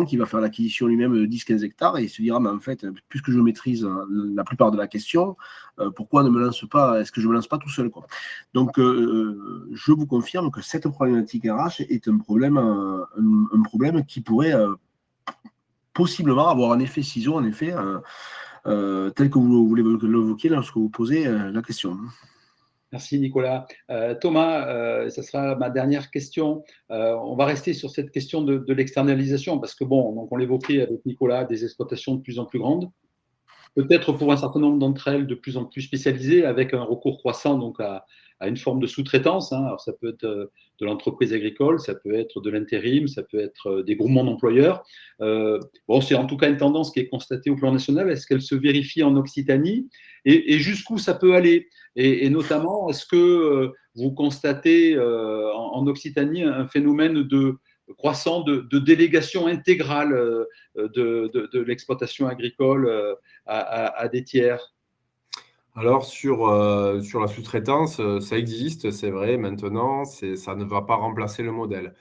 qui va faire l'acquisition lui-même de 10-15 hectares et il se dira, mais en fait, puisque je maîtrise la plupart de la question, pourquoi est-ce que je ne me lance pas tout seul, quoi. Donc, je vous confirme que cette problématique RH est un problème qui pourrait possiblement avoir un effet ciseau, en effet, tel que vous l'évoquiez lorsque vous posez la question. Merci Nicolas. Thomas, ça sera ma dernière question. On va rester sur cette question de l'externalisation parce que donc on l'évoquait avec Nicolas, des exploitations de plus en plus grandes, peut-être pour un certain nombre d'entre elles de plus en plus spécialisées, avec un recours croissant donc à une forme de sous-traitance. Alors ça peut être de l'entreprise agricole, ça peut être de l'intérim, ça peut être des groupements d'employeurs. C'est en tout cas une tendance qui est constatée au plan national. Est-ce qu'elle se vérifie en Occitanie et jusqu'où ça peut aller? Et notamment, est-ce que vous constatez en Occitanie un phénomène croissant de délégation intégrale de l'exploitation agricole à des tiers? Alors, sur la sous-traitance, ça existe, c'est vrai, maintenant, ça ne va pas remplacer le modèle.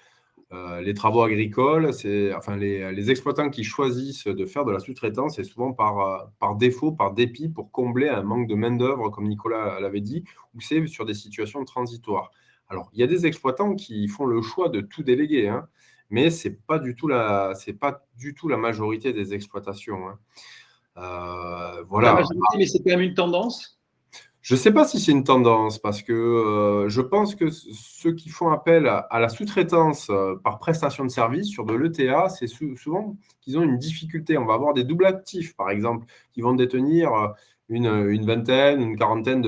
Les travaux agricoles, les exploitants qui choisissent de faire de la sous-traitance, c'est souvent par défaut, par dépit, pour combler un manque de main-d'œuvre, comme Nicolas l'avait dit, ou c'est sur des situations transitoires. Alors, il y a des exploitants qui font le choix de tout déléguer, mais ce n'est pas du tout la majorité des exploitations. Voilà. La majorité, mais c'est quand même une tendance? Je ne sais pas si c'est une tendance parce que je pense que ceux qui font appel à la sous-traitance par prestation de service sur de l'ETA, c'est souvent qu'ils ont une difficulté. On va avoir des doubles actifs, par exemple, qui vont détenir une vingtaine, une quarantaine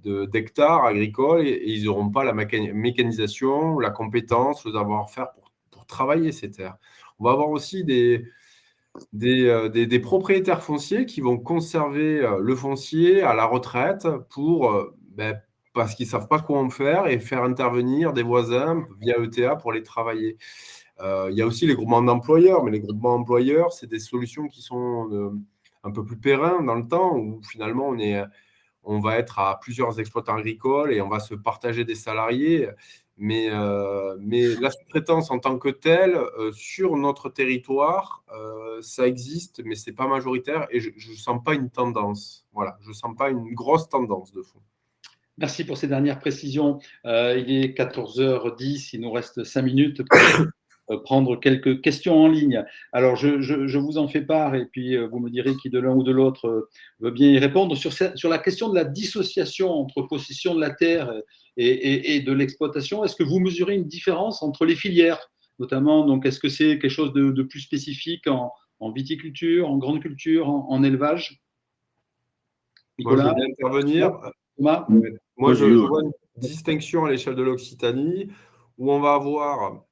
d'hectares agricoles et ils n'auront pas la mécanisation, la compétence, le savoir-faire pour travailler ces terres. On va avoir aussi des propriétaires fonciers qui vont conserver le foncier à la retraite parce qu'ils ne savent pas quoi en faire et faire intervenir des voisins via ETA pour les travailler. Il y a aussi les groupements d'employeurs, mais les groupements d'employeurs, c'est des solutions qui sont un peu plus pérennes dans le temps, où finalement on va être à plusieurs exploitants agricoles et on va se partager des salariés. Mais la sous-traitance en tant que telle, sur notre territoire, ça existe, mais ce n'est pas majoritaire et je ne sens pas une tendance. Voilà, je ne sens pas une grosse tendance de fond. Merci pour ces dernières précisions. Il est 14h10, il nous reste 5 minutes pour prendre quelques questions en ligne. Alors, je vous en fais part et puis vous me direz qui de l'un ou de l'autre veut bien y répondre. Sur la question de la dissociation entre possession de la terre et de l'exploitation, est-ce que vous mesurez une différence entre les filières, notamment, donc est-ce que c'est quelque chose de plus spécifique en viticulture, en grande culture, en élevage? Moi, je veux Nicolas? bien intervenir. Thomas? Moi, je vois une distinction à l'échelle de l'Occitanie où on va avoir,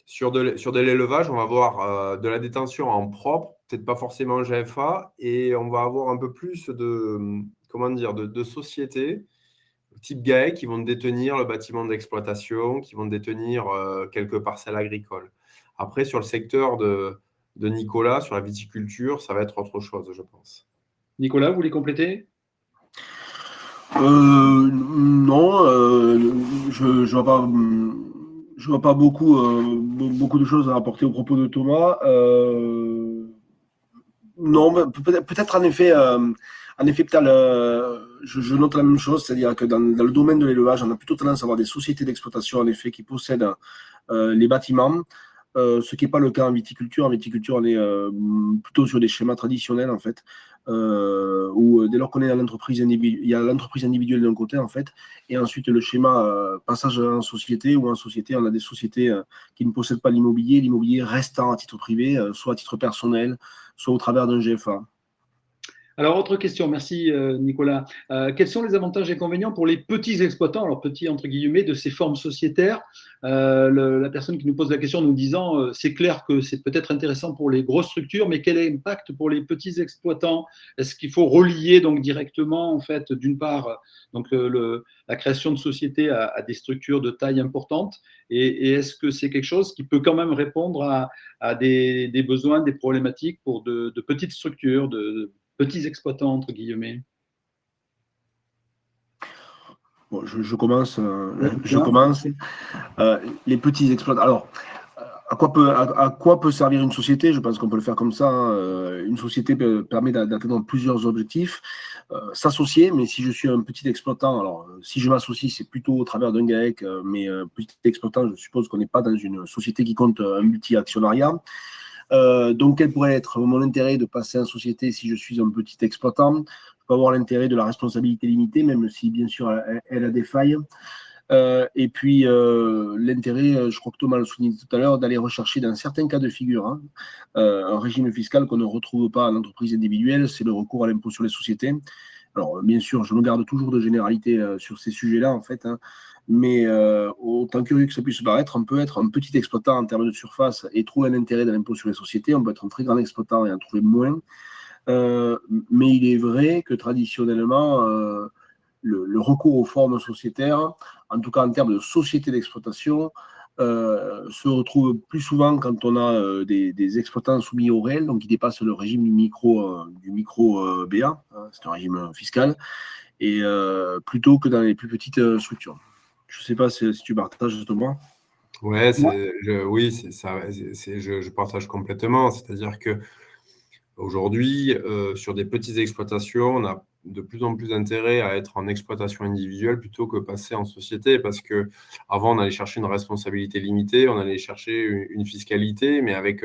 sur de l'élevage, on va avoir de la détention en propre, peut-être pas forcément en GFA, et on va avoir un peu plus de sociétés type GAEC qui vont détenir le bâtiment d'exploitation, qui vont détenir quelques parcelles agricoles. Après, sur le secteur de Nicolas, sur la viticulture, ça va être autre chose, je pense. Nicolas, vous voulez compléter? Non, je vois pas beaucoup de choses à apporter au propos de Thomas. Non, mais peut-être en effet, je note la même chose, c'est-à-dire que dans le domaine de l'élevage, on a plutôt tendance à avoir des sociétés d'exploitation en effet qui possèdent les bâtiments. Ce qui n'est pas le cas en viticulture. En viticulture, on est plutôt sur des schémas traditionnels, en fait, où dès lors qu'on est dans l'entreprise individuelle, il y a l'entreprise individuelle d'un côté, en fait, et ensuite le schéma passage en société, où en société, on a des sociétés qui ne possèdent pas l'immobilier restant à titre privé, soit à titre personnel, soit au travers d'un GFA. Alors, autre question, merci Nicolas. Quels sont les avantages et inconvénients pour les petits exploitants, alors petits entre guillemets, de ces formes sociétaires? La personne qui nous pose la question nous disant c'est clair que c'est peut-être intéressant pour les grosses structures, mais quel est l'impact pour les petits exploitants? Est-ce qu'il faut relier donc directement, en fait, d'une part, donc la création de sociétés à des structures de taille importante, et est-ce que c'est quelque chose qui peut quand même répondre à des besoins, des problématiques pour de petites structures, de petits exploitants, entre guillemets? Bon, je commence. Les petits exploitants. Alors, à quoi peut servir une société? Je pense qu'on peut le faire comme ça. Une société permet d'atteindre plusieurs objectifs. S'associer, mais si je suis un petit exploitant, alors si je m'associe, c'est plutôt au travers d'un GAEC, mais petit exploitant, je suppose qu'on n'est pas dans une société qui compte un multi-actionnariat. Donc, quel pourrait être mon intérêt de passer en société si je suis un petit exploitant? Je peux avoir l'intérêt de la responsabilité limitée, même si, bien sûr, elle a des failles. Et puis, l'intérêt, je crois que Thomas le soulignait tout à l'heure, d'aller rechercher dans certains cas de figure un régime fiscal qu'on ne retrouve pas en entreprise individuelle, c'est le recours à l'impôt sur les sociétés. Alors, bien sûr, je me garde toujours de généralité sur ces sujets-là, en fait, mais autant curieux que ça puisse paraître, on peut être un petit exploitant en termes de surface et trouver un intérêt dans l'impôt sur les sociétés, on peut être un très grand exploitant et en trouver moins. Mais il est vrai que traditionnellement, le recours aux formes sociétaires, en tout cas en termes de société d'exploitation, se retrouve plus souvent quand on a des exploitants soumis au réel, donc qui dépassent le régime du micro BA, c'est un régime fiscal, et plutôt que dans les plus petites structures. Je ne sais pas si tu partages, Thomas. Ouais, je partage complètement. C'est-à-dire que aujourd'hui, sur des petites exploitations, on a de plus en plus intérêt à être en exploitation individuelle plutôt que passer en société, parce que avant on allait chercher une responsabilité limitée, on allait chercher une fiscalité, mais avec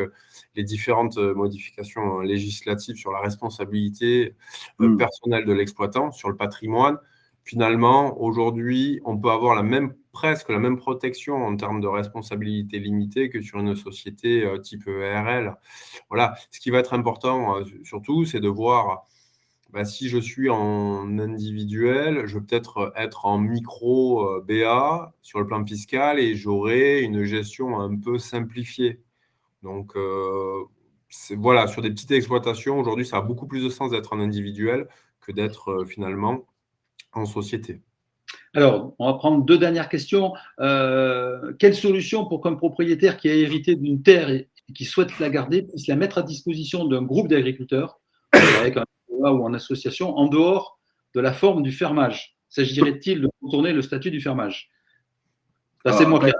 les différentes modifications législatives sur la responsabilité personnelle de l'exploitant, sur le patrimoine, finalement, aujourd'hui, on peut avoir presque la même protection en termes de responsabilité limitée que sur une société type ERL. Voilà. Ce qui va être important, surtout, c'est de voir si je suis en individuel, je vais peut-être être en micro BA sur le plan fiscal et j'aurai une gestion un peu simplifiée. Donc, voilà, sur des petites exploitations, aujourd'hui, ça a beaucoup plus de sens d'être en individuel que d'être finalement en société. Alors, on va prendre 2 dernières questions. Quelle solution pour qu'un propriétaire qui a hérité d'une terre et qui souhaite la garder puisse la mettre à disposition d'un groupe d'agriculteurs, avec un POA ou en association, en dehors de la forme du fermage? S'agirait-il de contourner le statut du fermage? Ça, c'est moi qui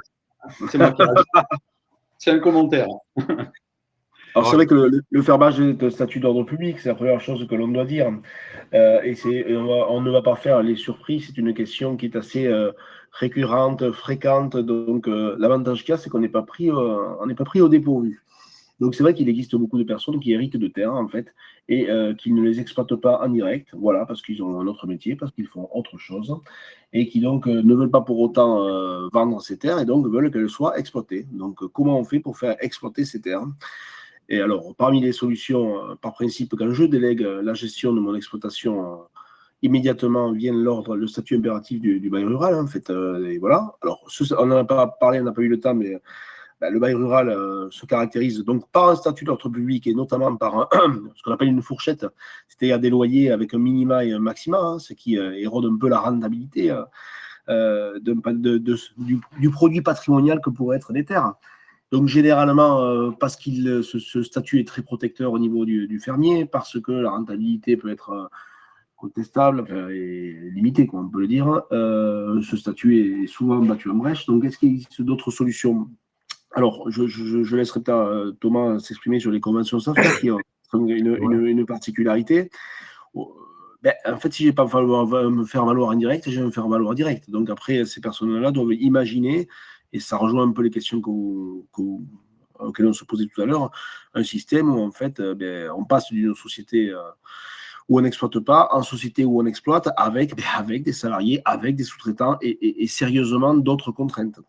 rajoute. C'est un commentaire. Alors, c'est vrai que le fermage est un statut d'ordre public, c'est la première chose que l'on doit dire. Et on ne va pas faire les surprises, c'est une question qui est assez récurrente, fréquente. Donc, l'avantage qu'il y a, c'est qu'on n'est pas pris au dépourvu. Donc, c'est vrai qu'il existe beaucoup de personnes qui héritent de terres, en fait, et qui ne les exploitent pas en direct, voilà, parce qu'ils ont un autre métier, parce qu'ils font autre chose, et qui donc ne veulent pas pour autant vendre ces terres, et donc veulent qu'elles soient exploitées. Donc, comment on fait pour faire exploiter ces terres? Et alors, parmi les solutions, par principe, quand je délègue la gestion de mon exploitation, immédiatement vient le statut impératif du bail rural, en fait. Et voilà. Alors, on n'en a pas parlé, on n'a pas eu le temps, mais le bail rural se caractérise donc par un statut d'ordre public et notamment par ce qu'on appelle une fourchette, c'est-à-dire des loyers avec un minima et un maxima, hein, ce qui érode un peu la rentabilité du produit patrimonial que pourraient être les terres. Donc, généralement, parce que ce statut est très protecteur au niveau du fermier, parce que la rentabilité peut être contestable et limitée, on peut le dire, ce statut est souvent battu en brèche. Donc, est-ce qu'il existe d'autres solutions? Alors, je laisserai Thomas s'exprimer sur les conventions SAFER, qui ont une particularité. En fait, si je n'ai pas à me faire valoir en direct, je vais me faire valoir direct. Donc, après, ces personnes-là doivent imaginer, et ça rejoint un peu les questions auxquelles on se posait tout à l'heure, un système où en fait on passe d'une société où on n'exploite pas en société où on exploite avec des salariés, avec des sous-traitants et sérieusement d'autres contraintes.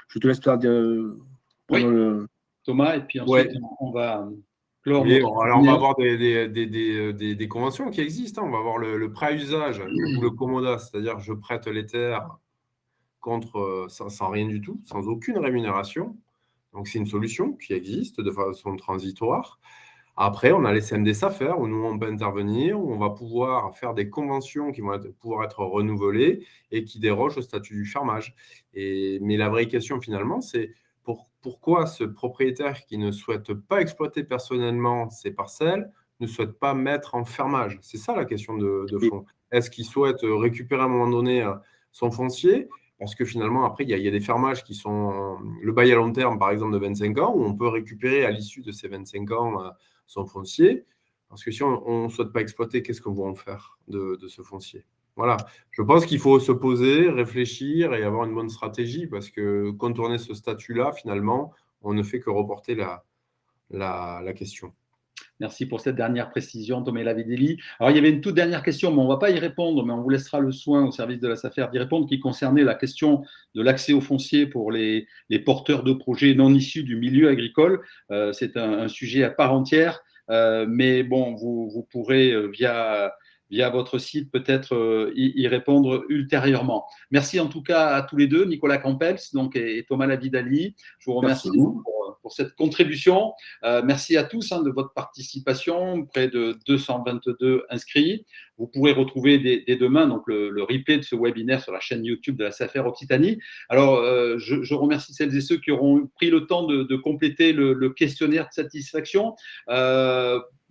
Je te laisse prendre Thomas, et puis ensuite on va clore. Alors on va avoir des conventions qui existent. On va avoir le prêt à usage ou le commodat, c'est-à-dire je prête les terres sans rien du tout, sans aucune rémunération. Donc, c'est une solution qui existe de façon transitoire. Après, on a les CMD SAFER où nous, on peut intervenir, où on va pouvoir faire des conventions qui vont pouvoir être renouvelées et qui dérogent au statut du fermage. Mais la vraie question, finalement, c'est pourquoi ce propriétaire qui ne souhaite pas exploiter personnellement ses parcelles ne souhaite pas mettre en fermage? C'est ça la question de fond. Est-ce qu'il souhaite récupérer à un moment donné son foncier? Parce que finalement, après, il y a des fermages qui sont le bail à long terme, par exemple, de 25 ans, où on peut récupérer à l'issue de ces 25 ans son foncier. Parce que si on ne souhaite pas exploiter, qu'est-ce qu'on va en faire de ce foncier? Voilà. Je pense qu'il faut se poser, réfléchir et avoir une bonne stratégie, parce que contourner ce statut-là, finalement, on ne fait que reporter la question. Merci pour cette dernière précision, Thomas Lavidelli. Alors, il y avait une toute dernière question, mais on ne va pas y répondre, mais on vous laissera le soin au service de la SAFER d'y répondre, qui concernait la question de l'accès au foncier pour les porteurs de projets non issus du milieu agricole. C'est un sujet à part entière, mais bon, vous pourrez, via votre site, peut-être y répondre ultérieurement. Merci en tout cas à tous les deux, Nicolas Campels et Thomas Lavidelli. Je vous remercie pour cette contribution. Merci à tous de votre participation, près de 222 inscrits. Vous pourrez retrouver dès demain donc le replay de ce webinaire sur la chaîne YouTube de la SAFER Occitanie. Alors, je remercie celles et ceux qui auront pris le temps de compléter le questionnaire de satisfaction.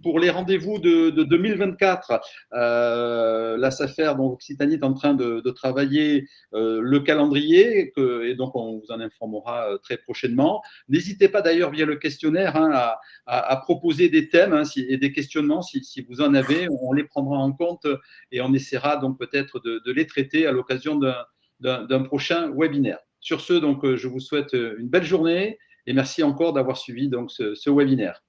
Pour les rendez-vous de 2024, la SAFER Occitanie est en train de travailler le calendrier et donc on vous en informera très prochainement. N'hésitez pas d'ailleurs via le questionnaire à proposer des thèmes et des questionnements si vous en avez. On les prendra en compte et on essaiera donc peut-être de les traiter à l'occasion d'un prochain webinaire. Sur ce, donc, je vous souhaite une belle journée et merci encore d'avoir suivi donc ce webinaire.